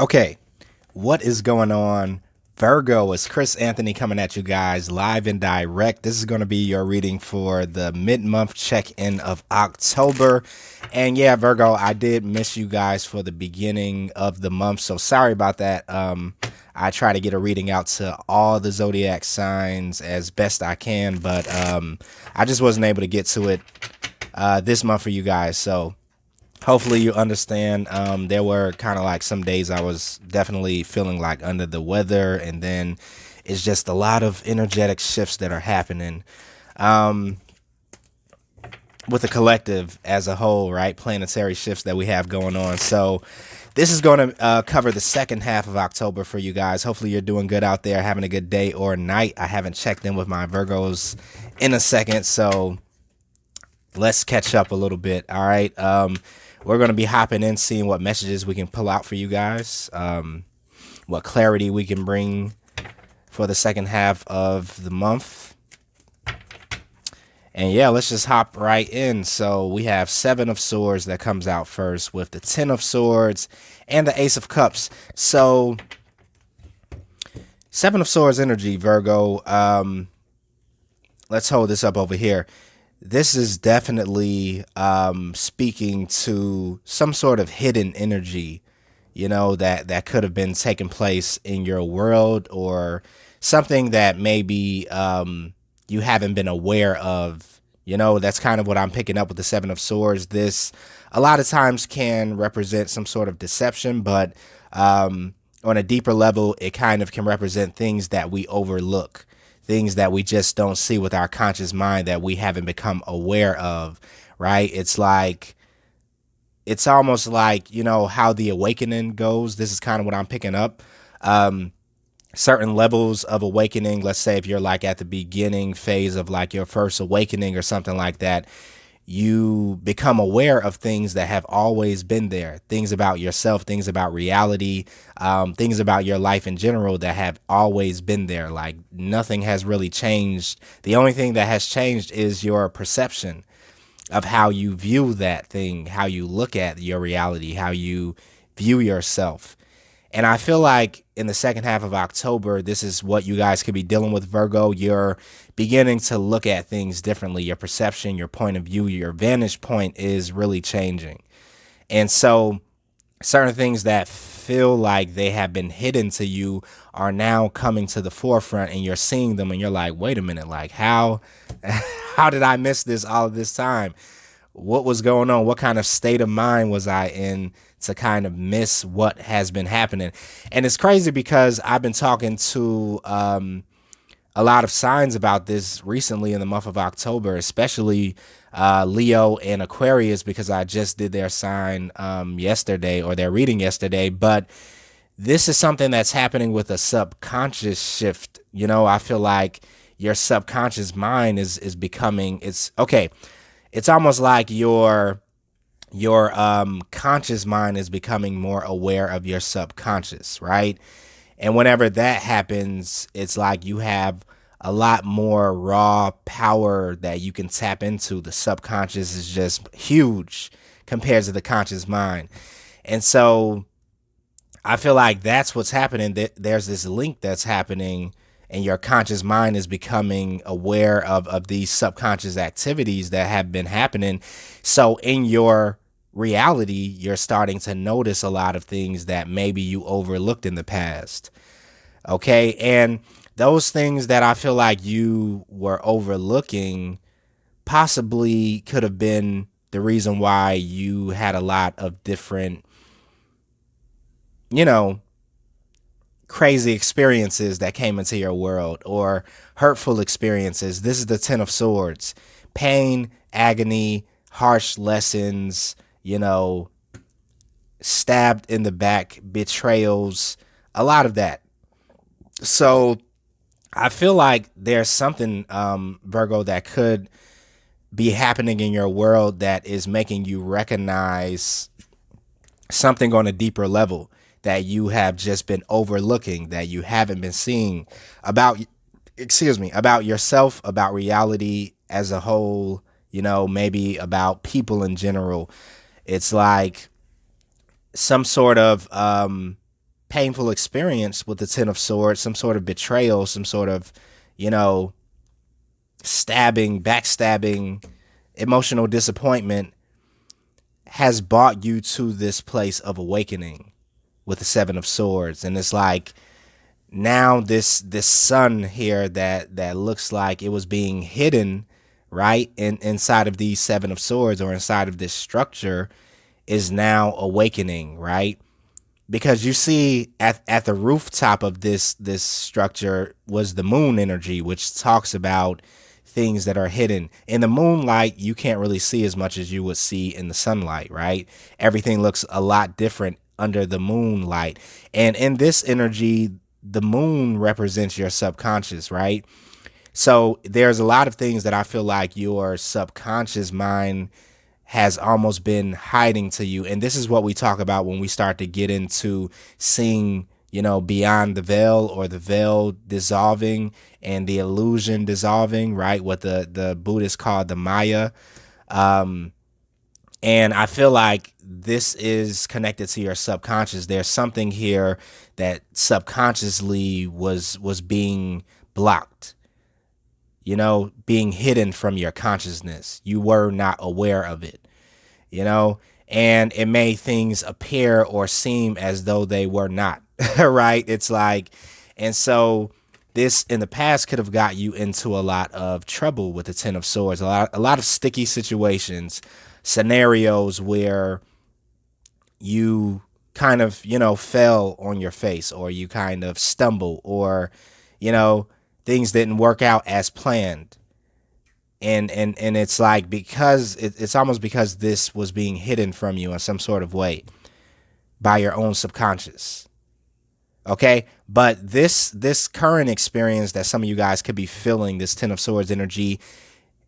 Okay, what is going on? Virgo, it's Chris Anthony coming at you guys live and direct. This is going to be your reading for the mid-month check-in of October. And yeah, Virgo, I did miss you guys for the beginning of the month, so sorry about that. I try to get a reading out to all the zodiac signs as best I can, but I just wasn't able to get to it this month for you guys. So hopefully you understand. There were kind of like some days I was definitely feeling like under the weather, and then it's just a lot of energetic shifts that are happening with the collective as a whole, right? Planetary shifts that we have going on. So this is going to cover the second half of October for you guys. Hopefully you're doing good out there, having a good day or night. I haven't checked in with my Virgos in a second, so let's catch up a little bit. All right. We're going to be hopping in, seeing what messages we can pull out for you guys, what clarity we can bring for the second half of the month. And yeah, let's just hop right in. So we have Seven of Swords that comes out first, with the Ten of Swords and the Ace of Cups. So Seven of Swords energy, Virgo. Let's hold this up over here. This is definitely speaking to some sort of hidden energy, you know, that could have been taking place in your world, or something that maybe you haven't been aware of. You know, that's kind of what I'm picking up with the Seven of Swords. This a lot of times can represent some sort of deception, but on a deeper level, it kind of can represent things that we overlook, things that we just don't see with our conscious mind, that we haven't become aware of, right? It's almost like, you know, how the awakening goes. This is kind of what I'm picking up. Certain levels of awakening, let's say if you're like at the beginning phase of like your first awakening or something like that, you become aware of things that have always been there, things about yourself, things about reality, things about your life in general that have always been there. Like nothing has really changed. The only thing that has changed is your perception of how you view that thing, how you look at your reality, how you view yourself. And I feel like in the second half of October, this is what you guys could be dealing with, Virgo. You're beginning to look at things differently. Your perception, your point of view, your vantage point is really changing. And so certain things that feel like they have been hidden to you are now coming to the forefront, and you're seeing them and you're like, wait a minute, like how did I miss this all of this time? What was going on? What kind of state of mind was I in to kind of miss what has been happening? And it's crazy because I've been talking to a lot of signs about this recently in the month of October, especially Leo and Aquarius, because I just did their sign yesterday, or their reading yesterday. But this is something that's happening with a subconscious shift. You know, I feel like your subconscious mind is becoming, it's almost like your conscious mind is becoming more aware of your subconscious, right? And whenever that happens, it's like you have a lot more raw power that you can tap into. The subconscious is just huge compared to the conscious mind. And so I feel like that's what's happening. There's this link that's happening, and your conscious mind is becoming aware of these subconscious activities that have been happening. So in your reality, you're starting to notice a lot of things that maybe you overlooked in the past. Okay. And those things that I feel like you were overlooking possibly could have been the reason why you had a lot of different, you know, crazy experiences that came into your world, or hurtful experiences. This is the Ten of Swords. Pain, agony, harsh lessons, you know, stabbed in the back, betrayals, a lot of that. So I feel like there's something, Virgo, that could be happening in your world that is making you recognize something on a deeper level that you have just been overlooking, that you haven't been seeing about, about yourself, about reality as a whole, you know, maybe about people in general. It's like some sort of painful experience with the Ten of Swords, some sort of betrayal, some sort of, you know, stabbing, backstabbing, emotional disappointment has brought you to this place of awakening with the Seven of Swords. And it's like now this sun here that looks like it was being hidden, right, inside of these Seven of Swords, or inside of this structure, is now awakening, right? Because you see at the rooftop of this structure was the moon energy, which talks about things that are hidden. In the moonlight, you can't really see as much as you would see in the sunlight, right? Everything looks a lot different under the moonlight. And in this energy, the moon represents your subconscious, right? So there's a lot of things that I feel like your subconscious mind has almost been hiding to you. And this is what we talk about when we start to get into seeing, you know, beyond the veil, or the veil dissolving and the illusion dissolving, right? What the Buddhists call the Maya. And I feel like this is connected to your subconscious. There's something here that subconsciously was being blocked, you know, being hidden from your consciousness. You were not aware of it, you know, and it made things appear or seem as though they were not, right? It's like, and so this in the past could have got you into a lot of trouble with the Ten of Swords, a lot of sticky situations, scenarios where you kind of, you know, fell on your face, or you kind of stumble, or, you know, things didn't work out as planned. And it's like, because it's almost because this was being hidden from you in some sort of way by your own subconscious. Okay. But this current experience that some of you guys could be feeling, this Ten of Swords energy,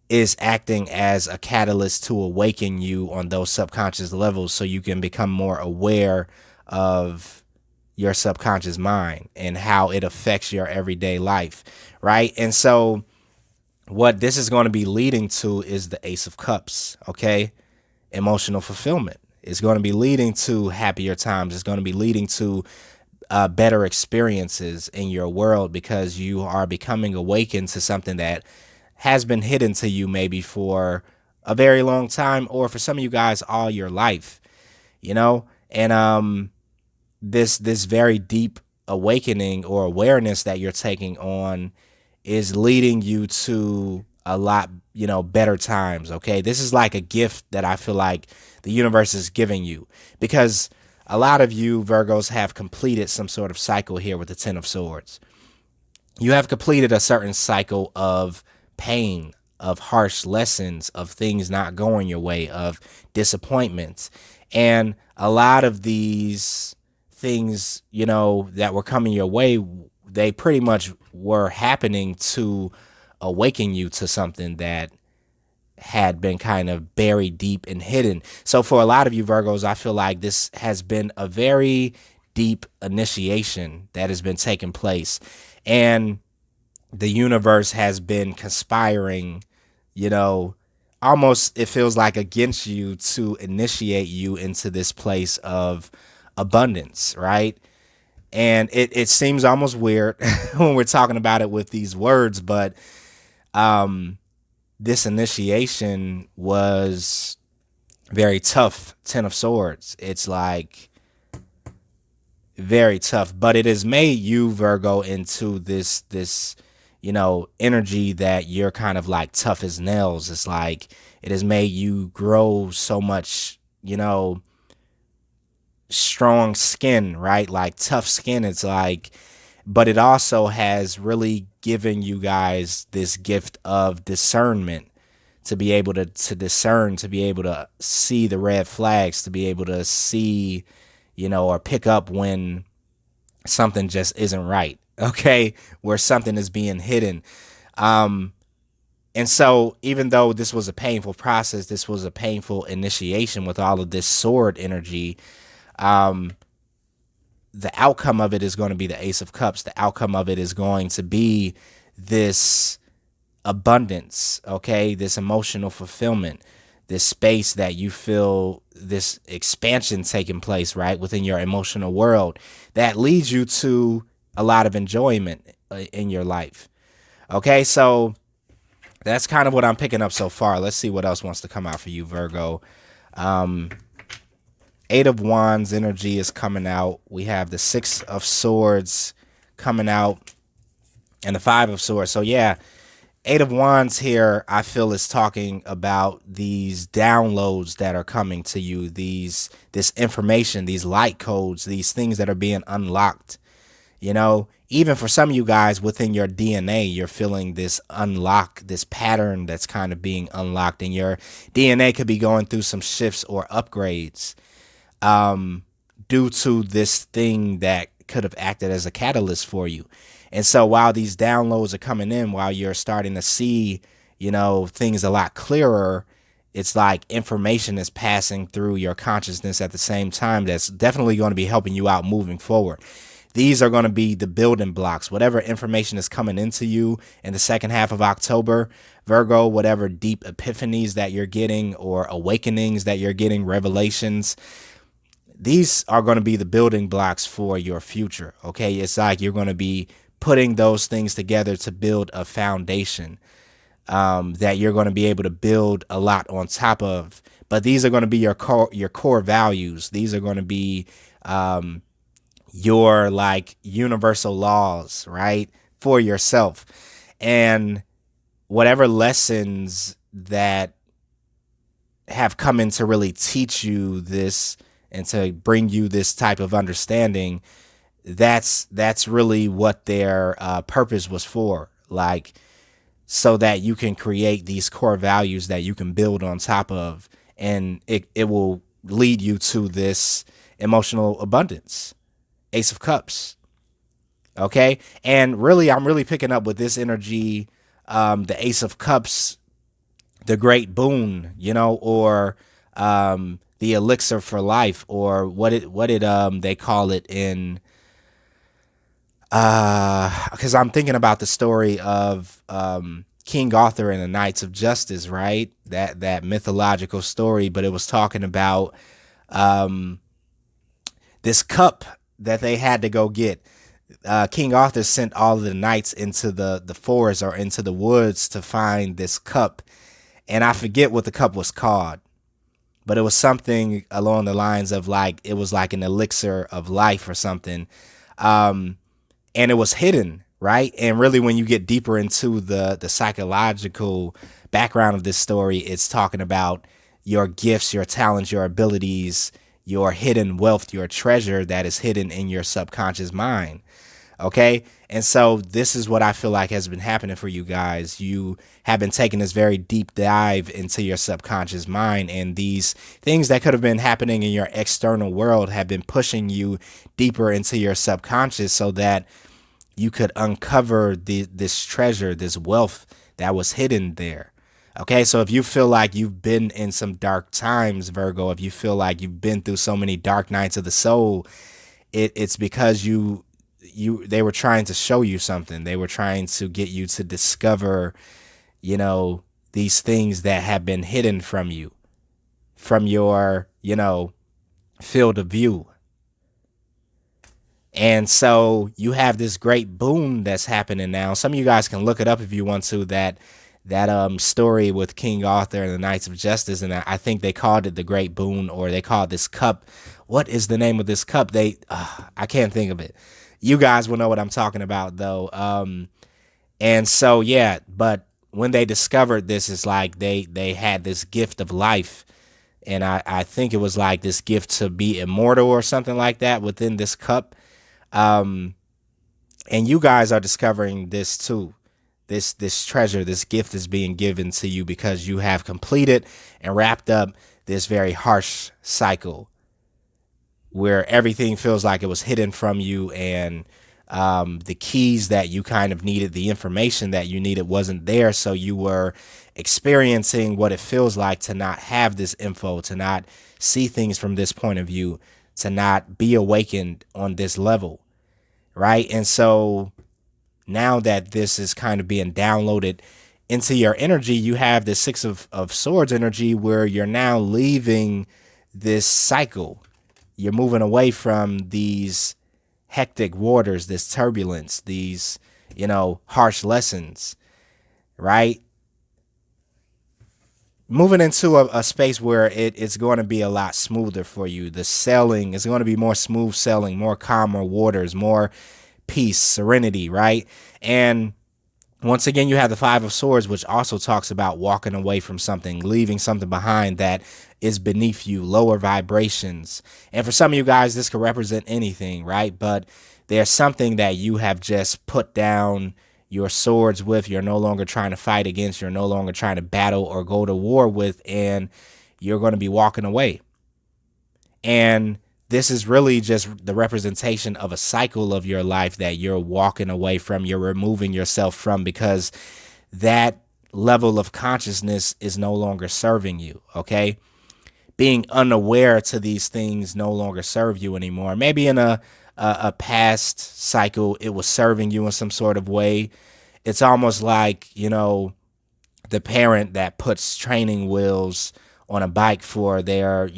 is acting as a catalyst to awaken you on those subconscious levels, so you can become more aware of your subconscious mind and how it affects your everyday life, right? And so what this is going to be leading to is the Ace of Cups, okay? Emotional fulfillment. It's going to be leading to happier times. It's going to be leading to better experiences in your world, because you are becoming awakened to something that has been hidden to you maybe for a very long time, or for some of you guys all your life, you know? And this very deep awakening or awareness that you're taking on is leading you to a lot, you know, better times, okay? This is like a gift that I feel like the universe is giving you, because a lot of you Virgos have completed some sort of cycle here with the Ten of Swords. You have completed a certain cycle of pain, of harsh lessons, of things not going your way, of disappointments. And a lot of these things, you know, that were coming your way, they pretty much were happening to awaken you to something that had been kind of buried deep and hidden. So for a lot of you Virgos, I feel like this has been a very deep initiation that has been taking place. And the universe has been conspiring, you know, almost it feels like against you, to initiate you into this place of abundance, right? And it seems almost weird when we're talking about it with these words, but this initiation was very tough. Ten of Swords. It's like very tough, but it has made you Virgo into this, you know, energy that you're kind of like tough as nails. It's like it has made you grow so much, you know, strong skin, right? Like tough skin. It's like, but it also has really given you guys this gift of discernment, to be able to discern, to be able to see the red flags, to be able to see, you know, or pick up when something just isn't right, okay, where something is being hidden. And so even though this was a painful process, this was a painful initiation with all of this sword energy, the outcome of it is going to be the Ace of Cups. The outcome of it is going to be this abundance, okay, this emotional fulfillment, this space that you feel this expansion taking place, right, within your emotional world that leads you to a lot of enjoyment in your life. Okay, so that's kind of what I'm picking up so far. Let's see what else wants to come out for you, Virgo. Eight of Wands energy is coming out. We have the Six of Swords coming out and the Five of Swords. So yeah, Eight of Wands here, I feel, is talking about these downloads that are coming to you, this information, these light codes, these things that are being unlocked. You know, even for some of you guys within your DNA, you're feeling this unlock, this pattern that's kind of being unlocked, and your DNA could be going through some shifts or upgrades due to this thing that could have acted as a catalyst for you. And so while these downloads are coming in, while you're starting to see, you know, things a lot clearer, it's like information is passing through your consciousness at the same time. That's definitely going to be helping you out moving forward. These are going to be the building blocks. Whatever information is coming into you in the second half of October, Virgo, whatever deep epiphanies that you're getting or awakenings that you're getting, revelations, these are going to be the building blocks for your future. Okay, it's like you're going to be putting those things together to build a foundation that you're going to be able to build a lot on top of. But these are going to be your core values. These are going to be your like universal laws, right, for yourself. And whatever lessons that have come in to really teach you this and to bring you this type of understanding, that's really what their purpose was for, like, so that you can create these core values that you can build on top of, and it will lead you to this emotional abundance. Ace of Cups. Okay, and really, I'm really picking up with this energy, the Ace of Cups, the great boon, you know, or the elixir for life, or what they call it in, because I'm thinking about the story of King Arthur and the Knights of Justice, right? That mythological story, but it was talking about this cup that they had to go get. King Arthur sent all of the knights into the forest or into the woods to find this cup, and I forget what the cup was called, but it was something along the lines of like, it was like an elixir of life or something. And it was hidden, right? And really, when you get deeper into the psychological background of this story, it's talking about your gifts, your talents, your abilities, your hidden wealth, your treasure that is hidden in your subconscious mind. Okay. And so this is what I feel like has been happening for you guys. You have been taking this very deep dive into your subconscious mind, and these things that could have been happening in your external world have been pushing you deeper into your subconscious so that you could uncover this treasure, this wealth that was hidden there. Okay, so if you feel like you've been in some dark times, Virgo, if you feel like you've been through so many dark nights of the soul, it's because they were trying to show you something. They were trying to get you to discover, you know, these things that have been hidden from you, from your, you know, field of view. And so you have this great boom that's happening now. Some of you guys can look it up if you want to, that story with King Arthur and the Knights of Justice, and I think they called it the Great Boon, or they called this cup. What is the name of this cup? I can't think of it. You guys will know what I'm talking about, though. And so yeah, but when they discovered this, it's like they had this gift of life, and I think it was like this gift to be immortal or something like that within this cup. And you guys are discovering this too. This treasure, this gift is being given to you because you have completed and wrapped up this very harsh cycle where everything feels like it was hidden from you, and the keys that you kind of needed, the information that you needed wasn't there. So you were experiencing what it feels like to not have this info, to not see things from this point of view, to not be awakened on this level, right? And so now that this is kind of being downloaded into your energy, you have the Six of Swords energy, where you're now leaving this cycle. You're moving away from these hectic waters, this turbulence, these, harsh lessons, right? Moving into a space where it's going to be a lot smoother for you. The sailing is going to be more smooth sailing, more calmer waters, more peace, serenity, right? And once again, you have the Five of Swords, which also talks about walking away from something, leaving something behind that is beneath you, lower vibrations. And for some of you guys, this could represent anything, right? But there's something that you have just put down your swords with, you're no longer trying to fight against, you're no longer trying to battle or go to war with, and you're going to be walking away. And this is really just the representation of a cycle of your life that you're walking away from, you're removing yourself from, because that level of consciousness is no longer serving you, okay? Being unaware to these things no longer serve you anymore. Maybe in a past cycle, it was serving you in some sort of way. It's almost like, the parent that puts training wheels on a bike for their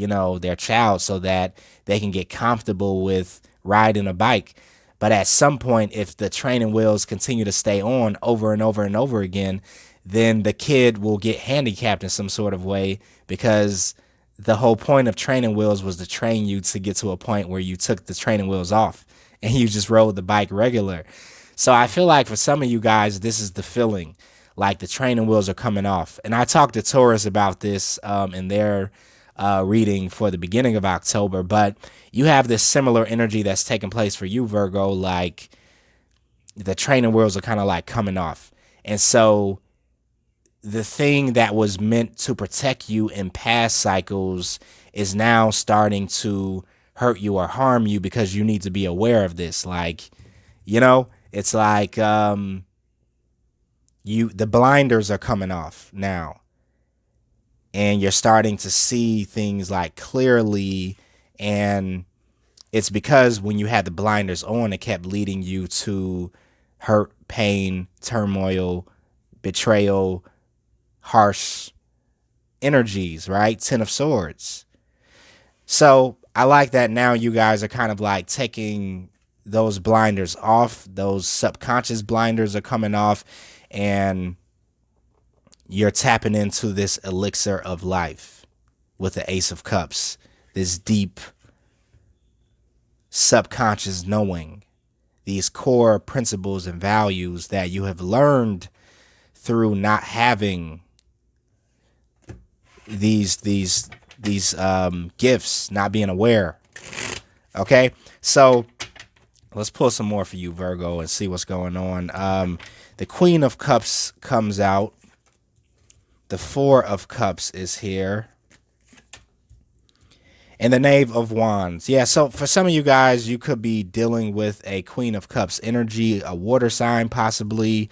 child so that they can get comfortable with riding a bike. But at some point, if the training wheels continue to stay on over and over and over again, then the kid will get handicapped in some sort of way, because the whole point of training wheels was to train you to get to a point where you took the training wheels off and you just rode the bike regular. So I feel like for some of you guys, this is the feeling, like the training wheels are coming off. And I talked to Taurus about this in their reading for the beginning of October, but you have this similar energy that's taking place for you, Virgo, like the training wheels are kind of like coming off. And so the thing that was meant to protect you in past cycles is now starting to hurt you or harm you, because you need to be aware of this. Like, it's like the blinders are coming off now, and you're starting to see things like clearly. And it's because when you had the blinders on, it kept leading you to hurt, pain, turmoil, betrayal, harsh energies, right? Ten of Swords. So I like that now you guys are kind of like taking those blinders off. Those subconscious blinders are coming off, and you're tapping into this elixir of life with the Ace of Cups, this deep subconscious knowing, these core principles and values that you have learned through not having these gifts, not being aware. Okay, so let's pull some more for you, Virgo, and see what's going on. The Queen of Cups comes out. The Four of Cups is here. And the Knave of Wands. Yeah, so for some of you guys, you could be dealing with a Queen of Cups energy, a water sign possibly.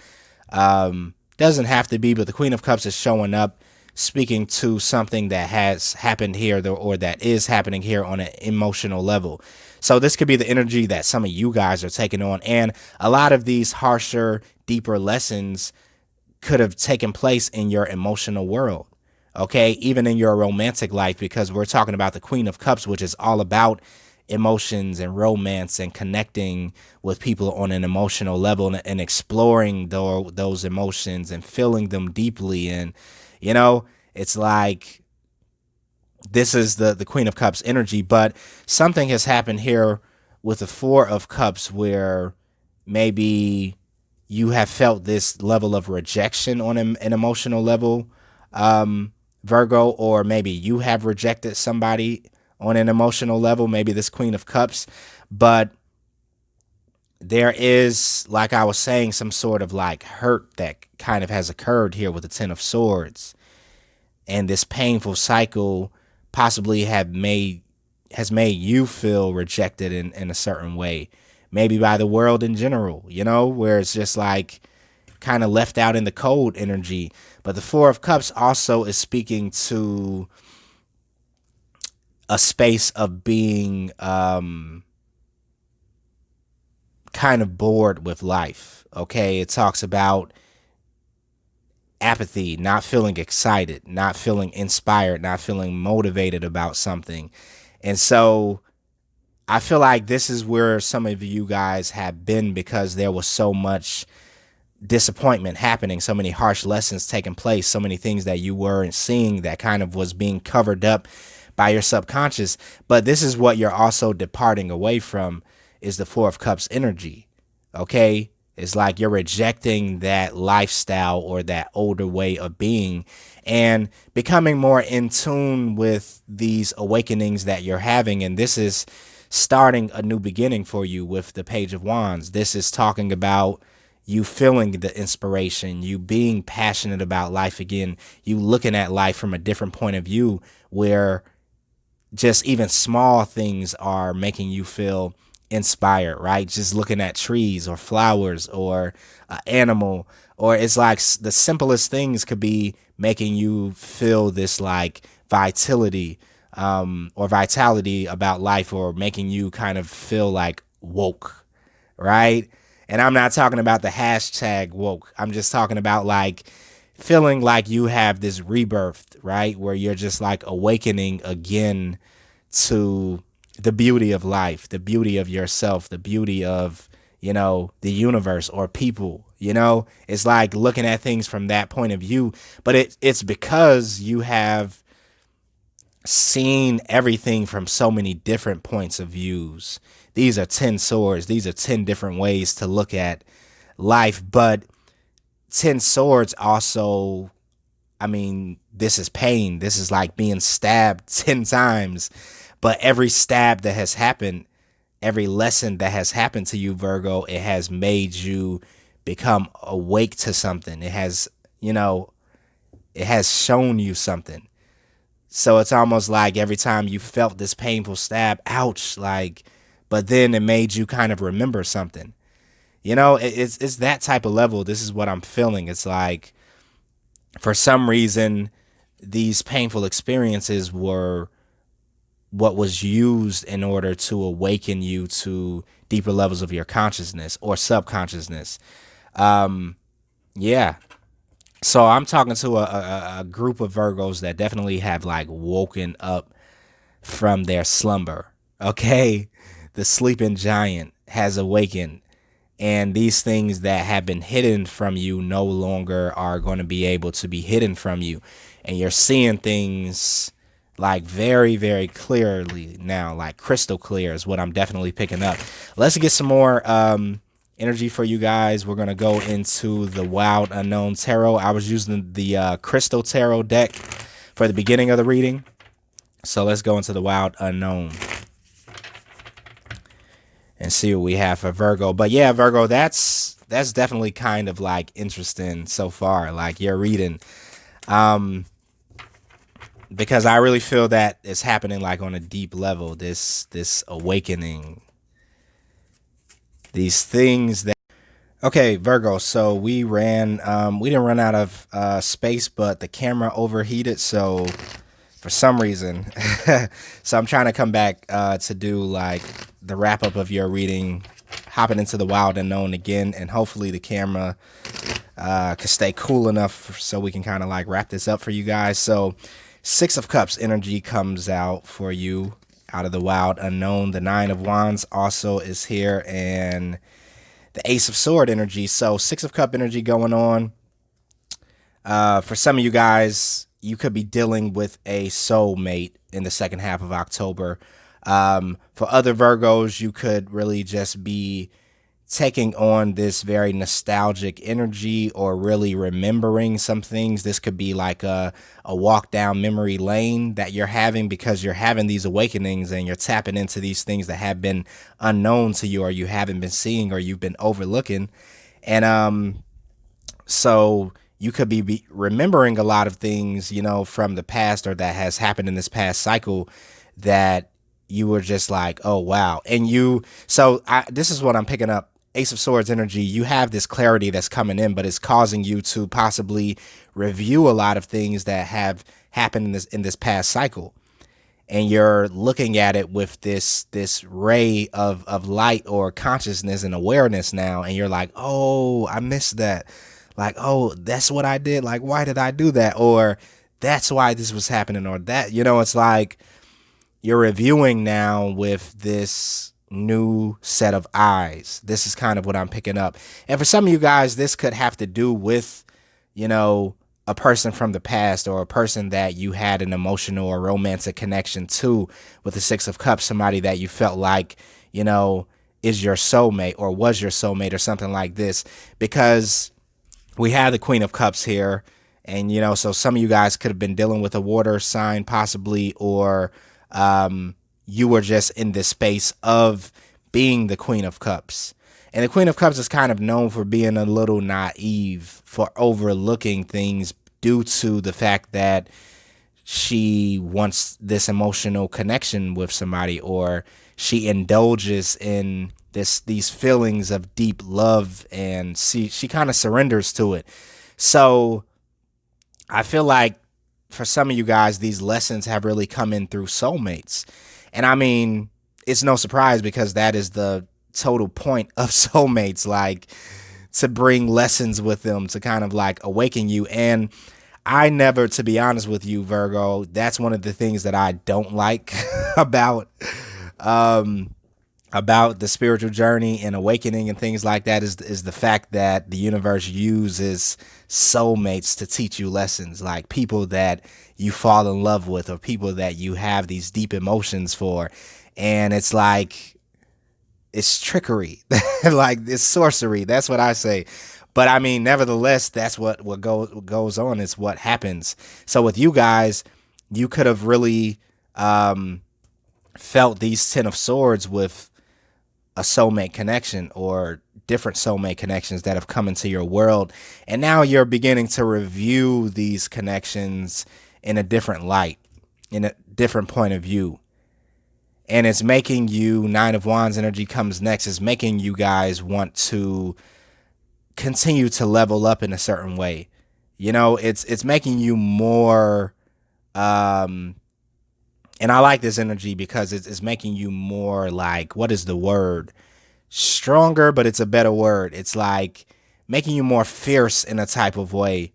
Doesn't have to be, but the Queen of Cups is showing up, speaking to something that has happened here, or that is happening here on an emotional level. So this could be the energy that some of you guys are taking on. And a lot of these harsher, deeper lessons could have taken place in your emotional world. Okay, even in your romantic life, because we're talking about the Queen of Cups, which is all about emotions and romance and connecting with people on an emotional level, and exploring those emotions and feeling them deeply. And, it's like this is the Queen of Cups energy. But something has happened here with the Four of Cups where maybe you have felt this level of rejection on an emotional level, Virgo, or maybe you have rejected somebody on an emotional level, maybe this Queen of Cups. But there is, like I was saying, some sort of like hurt that kind of has occurred here with the Ten of Swords. And this painful cycle possibly has made you feel rejected in a certain way, maybe by the world in general, where it's just like kind of left out in the cold energy. But the Four of Cups also is speaking to a space of being kind of bored with life. Okay, it talks about apathy, not feeling excited, not feeling inspired, not feeling motivated about something. And so I feel like this is where some of you guys have been, because there was so much disappointment happening, so many harsh lessons taking place, so many things that you weren't seeing that kind of was being covered up by your subconscious. But this is what you're also departing away from, is the Four of Cups energy. Okay? It's like you're rejecting that lifestyle or that older way of being and becoming more in tune with these awakenings that you're having. And this is starting a new beginning for you with the Page of Wands. This is talking about you feeling the inspiration, you being passionate about life again, you looking at life from a different point of view, where just even small things are making you feel inspired, right? Just looking at trees or flowers or an animal, or it's like the simplest things could be making you feel this like vitality or vitality about life, or making you kind of feel like woke, right? And I'm not talking about the hashtag woke. I'm just talking about like feeling like you have this rebirth, right? Where you're just like awakening again to the beauty of life, the beauty of yourself, the beauty of, you know, the universe or people, you know. It's like looking at things from that point of view. But it's because you have seen everything from so many different points of views. These are 10 swords. These are 10 different ways to look at life. But 10 swords also, I mean, this is pain. This is like being stabbed 10 times. But every stab that has happened, every lesson that has happened to you, Virgo, it has made you become awake to something. It has, you know, it has shown you something. So it's almost like every time you felt this painful stab, ouch, like, but then it made you kind of remember something. You know, it's that type of level. This is what I'm feeling. It's like, for some reason, these painful experiences were what was used in order to awaken you to deeper levels of your consciousness or subconsciousness. Yeah. So I'm talking to a group of Virgos that definitely have like woken up from their slumber. Okay. The sleeping giant has awakened, and these things that have been hidden from you no longer are going to be able to be hidden from you. And you're seeing things like very, very clearly now, like crystal clear is what I'm definitely picking up. Let's get some more energy for you guys. We're going to go into the Wild Unknown Tarot. I was using the Crystal Tarot deck for the beginning of the reading. So let's go into the Wild Unknown and see what we have for Virgo. But yeah, Virgo, that's definitely kind of like interesting so far, like your reading. Because I really feel that it's happening like on a deep level, this awakening, these things that, okay, Virgo, so we didn't run out of space, but the camera overheated, so for some reason, so I'm trying to come back to do like the wrap up of your reading, hopping into the Wild Unknown again, and hopefully the camera can stay cool enough so we can kind of like wrap this up for you guys. So Six of Cups energy comes out for you out of the Wild Unknown. The Nine of Wands also is here, and the Ace of Sword energy. So Six of Cup energy going on. For some of you guys, you could be dealing with a soulmate in the second half of October. For other Virgos, you could really just be taking on this very nostalgic energy or really remembering some things. This could be like a walk down memory lane that you're having because you're having these awakenings and you're tapping into these things that have been unknown to you or you haven't been seeing or you've been overlooking. And so you could be remembering a lot of things, you know, from the past or that has happened in this past cycle that you were just like, oh, wow. And this is what I'm picking up. Ace of Swords energy, you have this clarity that's coming in, but it's causing you to possibly review a lot of things that have happened in this past cycle. And you're looking at it with this ray of light or consciousness and awareness now. And you're like, oh, I missed that. Like, oh, that's what I did. Like, why did I do that? Or that's why this was happening, or that, it's like you're reviewing now with this new set of eyes. This is kind of what I'm picking up. And for some of you guys, this could have to do with, you know, a person from the past, or a person that you had an emotional or romantic connection to with the Six of Cups, somebody that you felt like, is your soulmate or was your soulmate or something like this. Because we have the Queen of Cups here. And, so some of you guys could have been dealing with a water sign possibly, or you were just in this space of being the Queen of Cups. And the Queen of Cups is kind of known for being a little naive, for overlooking things due to the fact that she wants this emotional connection with somebody, or she indulges in these feelings of deep love, and she kind of surrenders to it. So I feel like for some of you guys, these lessons have really come in through soulmates. And I mean, it's no surprise, because that is the total point of soulmates, like to bring lessons with them, to kind of like awaken you. And I never, to be honest with you, Virgo, that's one of the things that I don't like about the spiritual journey and awakening and things like that, is the fact that the universe uses soulmates to teach you lessons, like people that you fall in love with, or people that you have these deep emotions for. And it's like, it's trickery, like it's sorcery. That's what I say. But I mean, nevertheless, that's what goes on. It's what happens. So with you guys, you could have really felt these 10 of Swords with a soulmate connection, or different soulmate connections that have come into your world. And now you're beginning to review these connections in a different light, in a different point of view. And it's making you, Nine of Wands energy comes next, is making you guys want to continue to level up in a certain way. It's making you more, and I like this energy because it's making you more, like, what is the word? Stronger, but it's a better word. It's like making you more fierce in a type of way.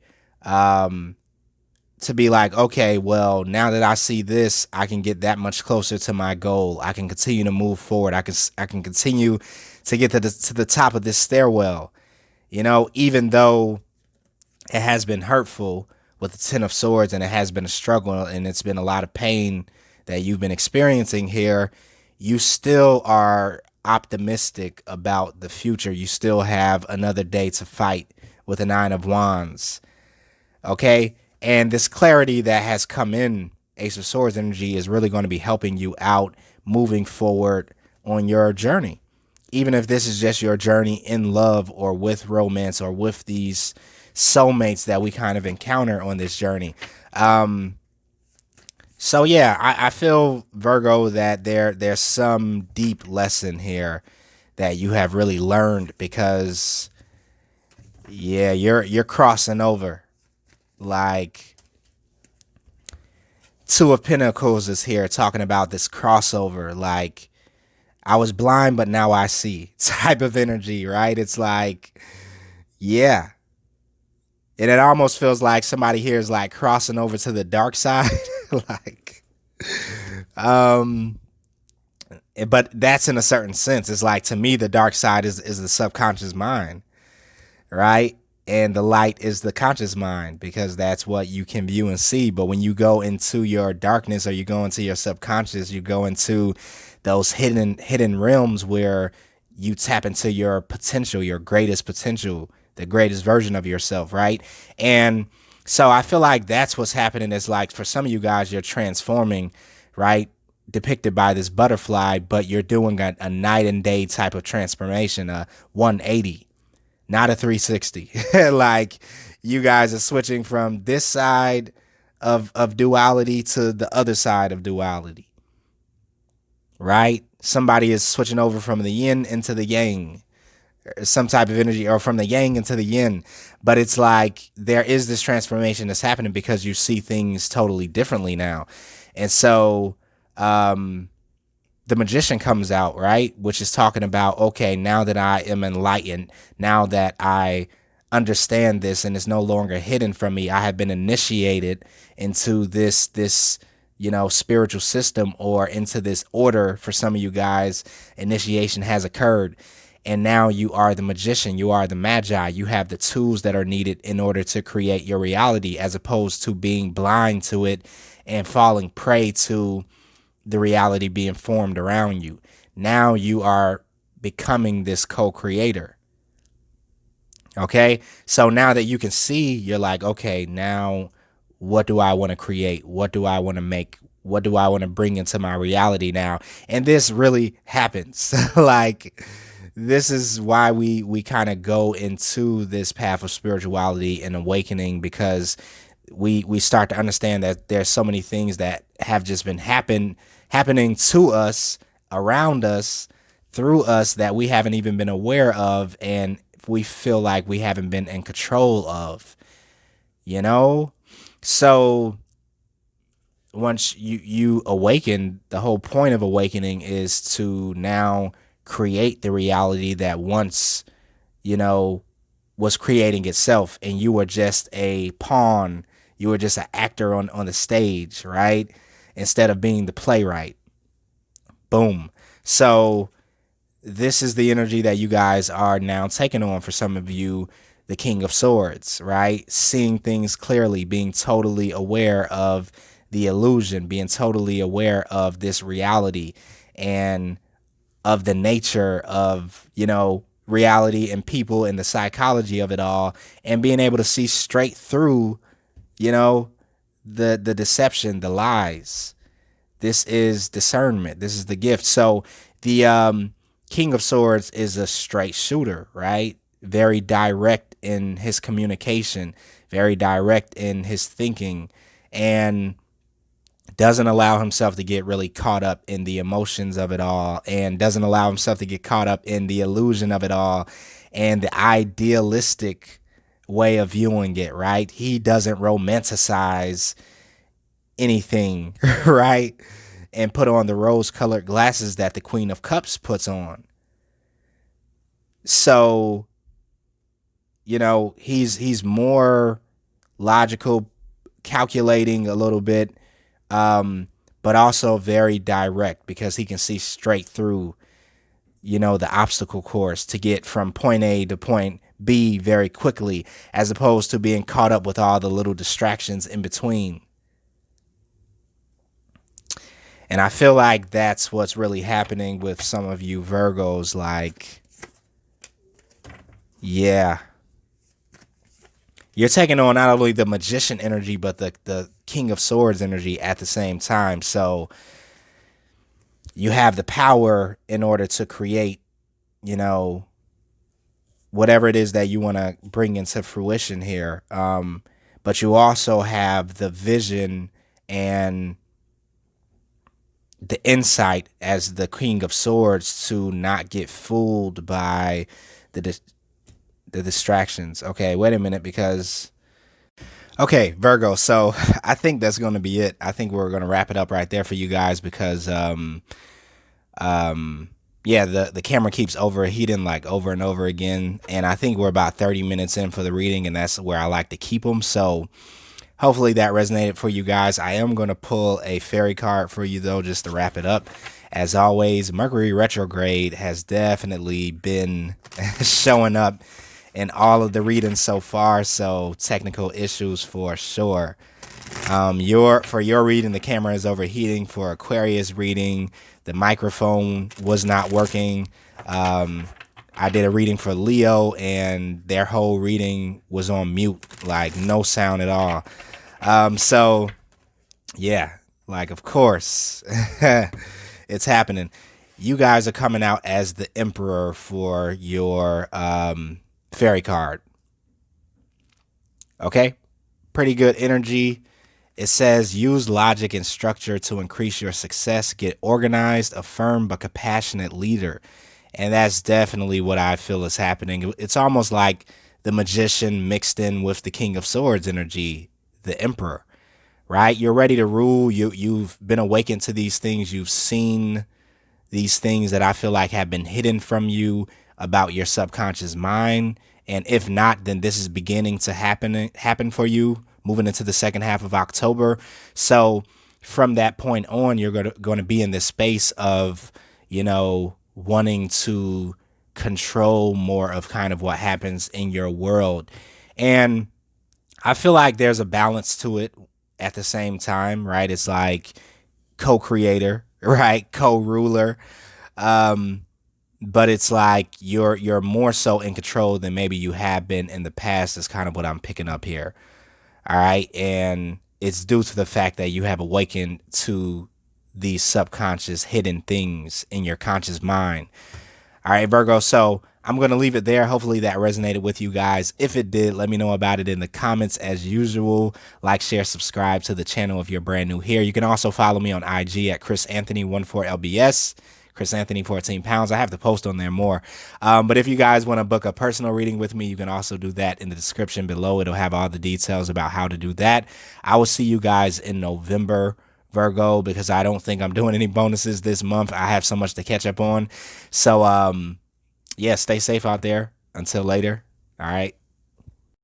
To be like, okay, well, now that I see this, I can get that much closer to my goal. I can continue to move forward. I can continue to get to the top of this stairwell. Even though it has been hurtful with the 10 of Swords, and it has been a struggle, and it's been a lot of pain that you've been experiencing here, you still are optimistic about the future. You still have another day to fight with the 9 of Wands. Okay? And this clarity that has come in, Ace of Swords energy, is really going to be helping you out moving forward on your journey. Even if this is just your journey in love, or with romance, or with these soulmates that we kind of encounter on this journey. So yeah, I feel, Virgo, that there's some deep lesson here that you have really learned, because yeah, you're crossing over. Like, Two of Pentacles is here talking about this crossover, like, I was blind, but now I see type of energy, right? It's like, yeah. And it almost feels like somebody here is like crossing over to the dark side. Like, but that's in a certain sense. It's like, to me, the dark side is the subconscious mind, right? And the light is the conscious mind, because that's what you can view and see. But when you go into your darkness, or you go into your subconscious, you go into those hidden realms where you tap into your potential, your greatest potential, the greatest version of yourself, right? And so I feel like that's what's happening. Is like, for some of you guys, you're transforming, right? Depicted by this butterfly, but you're doing a night and day type of transformation, a 180. Not a 360. Like, you guys are switching from this side of duality to the other side of duality. Right? Somebody is switching over from the yin into the yang. Some type of energy, or from the yang into the yin. But it's like, there is this transformation that's happening, because you see things totally differently now. And so the Magician comes out, right? Which is talking about, okay, now that I am enlightened, now that I understand this, and it's no longer hidden from me. I have been initiated into this spiritual system, or into this order. For some of you guys, initiation has occurred, and now you are the magician, you are the magi, you have the tools that are needed in order to create your reality, as opposed to being blind to it and falling prey to the reality being formed around you. Now you are becoming this co-creator. Okay, so now that you can see, you're like, okay, now what do I want to create? What do I want to make? What do I want to bring into my reality now? And this really happens. Like, this is why we kind of go into this path of spirituality and awakening, because we start to understand that there's so many things that have just been happening to us, around us, through us, that we haven't even been aware of, and we feel like we haven't been in control of, So once you awaken, the whole point of awakening is to now create the reality that once, was creating itself, and you were just a pawn, you were just an actor on the stage, right? Instead of being the playwright. Boom. So this is the energy that you guys are now taking on. For some of you, the King of Swords, right? Seeing things clearly, being totally aware of the illusion, being totally aware of this reality, and of the nature of, reality and people, and the psychology of it all, and being able to see straight through, the deception, the lies. This is discernment. This is the gift. So the King of Swords is a straight shooter, right? Very direct in his communication, very direct in his thinking, and doesn't allow himself to get really caught up in the emotions of it all, and doesn't allow himself to get caught up in the illusion of it all, and the idealistic way of viewing it, right? He doesn't romanticize anything, right? And put on the rose-colored glasses that the Queen of Cups puts on. So, he's more logical, calculating a little bit, but also very direct, because he can see straight through, the obstacle course to get from point A to point B very quickly, as opposed to being caught up with all the little distractions in between. And I feel like that's what's really happening with some of you Virgos. Like, yeah, you're taking on not only the magician energy, but the King of Swords energy at the same time. So you have the power in order to create, whatever it is that you want to bring into fruition here. But you also have the vision and the insight as the King of Swords to not get fooled by the distractions. Okay, wait a minute, because okay, Virgo, so I think that's going to be it. I think we're going to wrap it up right there for you guys, because yeah, the camera keeps overheating like over and over again, and I think we're about 30 minutes in for the reading, and that's where I like to keep them. So hopefully that resonated for you guys. I am going to pull a fairy card for you, though, just to wrap it up. As always, Mercury retrograde has definitely been showing up in all of the readings so far, so technical issues for sure. For your reading, the camera is overheating. For Aquarius reading, the microphone was not working. I did a reading for Leo, and their whole reading was on mute, like no sound at all. So yeah, like, of course, it's happening. You guys are coming out as the Emperor for your fairy card. Okay, pretty good energy. It says, use logic and structure to increase your success. Get organized, a firm but compassionate leader. And that's definitely what I feel is happening. It's almost like the magician mixed in with the King of Swords energy, the Emperor, right? You're ready to rule. You've been awakened to these things. You've seen these things that I feel like have been hidden from you about your subconscious mind, And if not, then this is beginning to happen for you moving into the second half of October. So from that point on, you're going to be in this space of, wanting to control more of kind of what happens in your world. And I feel like there's a balance to it at the same time, right? It's like co-creator, right? Co-ruler. But it's like you're more so in control than maybe you have been in the past, is kind of what I'm picking up here. All right. And it's due to the fact that you have awakened to these subconscious hidden things in your conscious mind. All right, Virgo. So I'm going to leave it there. Hopefully that resonated with you guys. If it did, let me know about it in the comments as usual. Like, share, subscribe to the channel if you're brand new here. You can also follow me on IG at chrisanthony14lbs. Chris Anthony 14 pounds. I have to post on there more. But if you guys want to book a personal reading with me, you can also do that in the description below. It'll have all the details about how to do that. I will see you guys in November, Virgo, because I don't think I'm doing any bonuses this month. I have so much to catch up on. So, yeah, stay safe out there. Until later. All right.